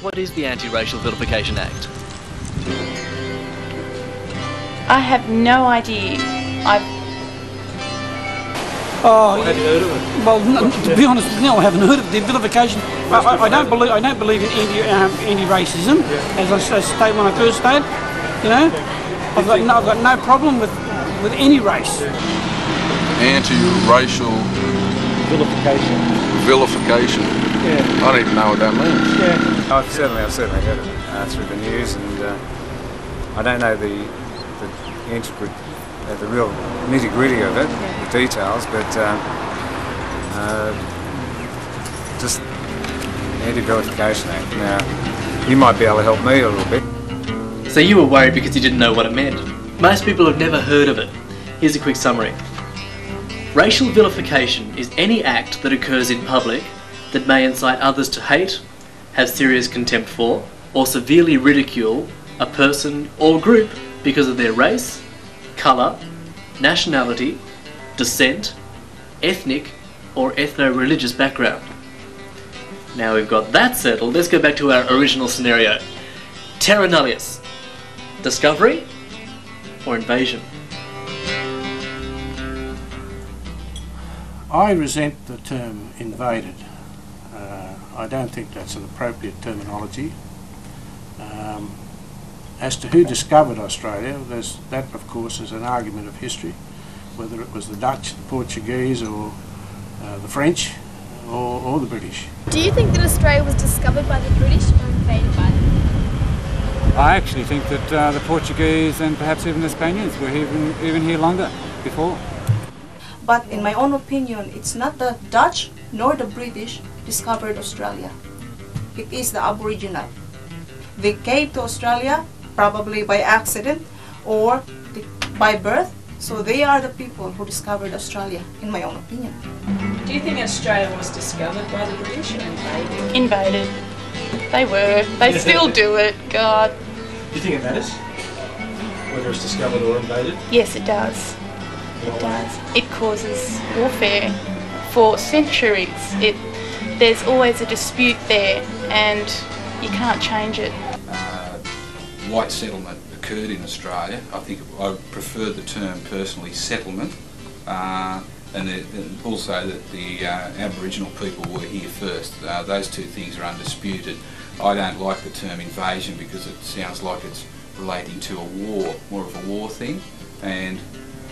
What is the Anti-Racial Vilification Act? I have no idea. Oh, have you heard of it? Well, to be honest, no, I haven't heard of the vilification. I don't believe in anti-racism, as I stated when I first started. You know, I've got no problem with any race. Anti-racial vilification. Yeah. I don't even know what that means. Yeah. I've certainly heard it through the news, and I don't know the intricate, the real nitty-gritty of it, the details, but just Anti-Vilification Act. Now, you might be able to help me a little bit. So you were worried because you didn't know what it meant. Most people have never heard of it. Here's a quick summary. Racial vilification is any act that occurs in public that may incite others to hate, have serious contempt for, or severely ridicule a person or group because of their race, colour, nationality, descent, ethnic, or ethno-religious background. Now we've got that settled, let's go back to our original scenario. Terra nullius. Discovery or invasion? I resent the term invaded. I don't think that's an appropriate terminology. As to who discovered Australia, that of course is an argument of history, whether it was the Dutch, the Portuguese, or the French, or the British. Do you think that Australia was discovered by the British or invaded by them? I actually think that the Portuguese and perhaps even the Spaniards were even here longer before. But in my own opinion, it's not the Dutch nor the British discovered Australia. It is the Aboriginal. They came to Australia probably by accident or by birth, so they are the people who discovered Australia, in my own opinion. Do you think Australia was discovered by the British or invaded? Invaded. They were. They still do it, God. Do you think it matters whether it's discovered or invaded? Yes, it does. It does. It causes warfare for centuries. There's always a dispute there, and you can't change it. White settlement occurred in Australia. I think I prefer the term personally settlement, and also that the Aboriginal people were here first. Those two things are undisputed. I don't like the term invasion because it sounds like it's relating to a war, more of a war thing, and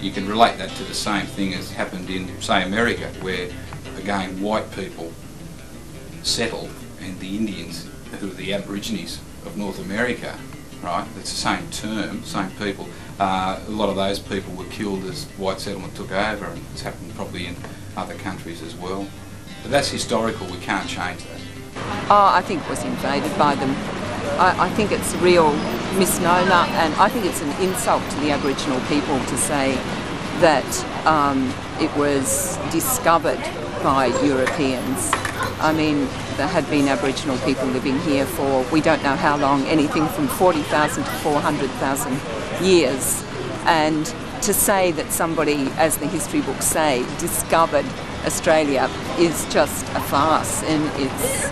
you can relate that to the same thing as happened in, say, America, where again white people settled and the Indians, who are the Aborigines of North America, right? It's the same term, same people. A lot of those people were killed as white settlement took over, and it's happened probably in other countries as well. But that's historical, we can't change that. Oh, I think it was invaded by them. I think it's a real misnomer, and I think it's an insult to the Aboriginal people to say that it was discovered by Europeans. I mean, there had been Aboriginal people living here for we don't know how long, anything from 40,000 to 400,000 years. And to say that somebody, as the history books say, discovered Australia is just a farce, and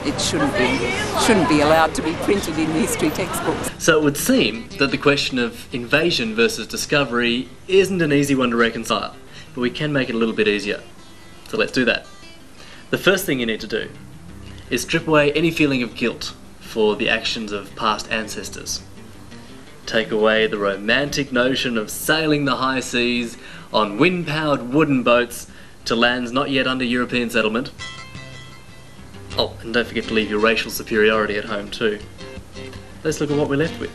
it shouldn't be allowed to be printed in history textbooks. So it would seem that the question of invasion versus discovery isn't an easy one to reconcile, but we can make it a little bit easier. So let's do that. The first thing you need to do is strip away any feeling of guilt for the actions of past ancestors. Take away the romantic notion of sailing the high seas on wind-powered wooden boats to lands not yet under European settlement. Oh, and don't forget to leave your racial superiority at home too. Let's look at what we're left with.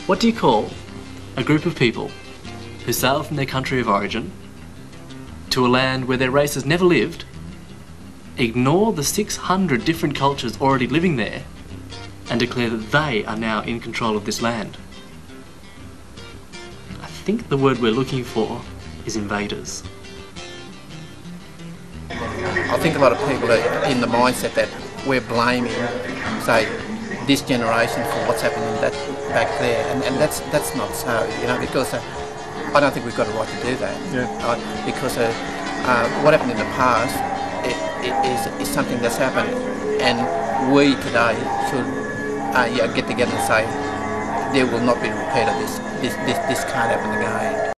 What do you call a group of people who sail from their country of origin to a land where their race has never lived, ignore the 600 different cultures already living there, and declare that they are now in control of this land? I think the word we're looking for is invaders. I think a lot of people are in the mindset that we're blaming, say, this generation for what's happening back there, and that's not so, you know, because I don't think we've got a right to do that. Yeah. Because what happened in the past is something that's happened, and we today should get together and say there will not be a repeat of this. This can't happen again.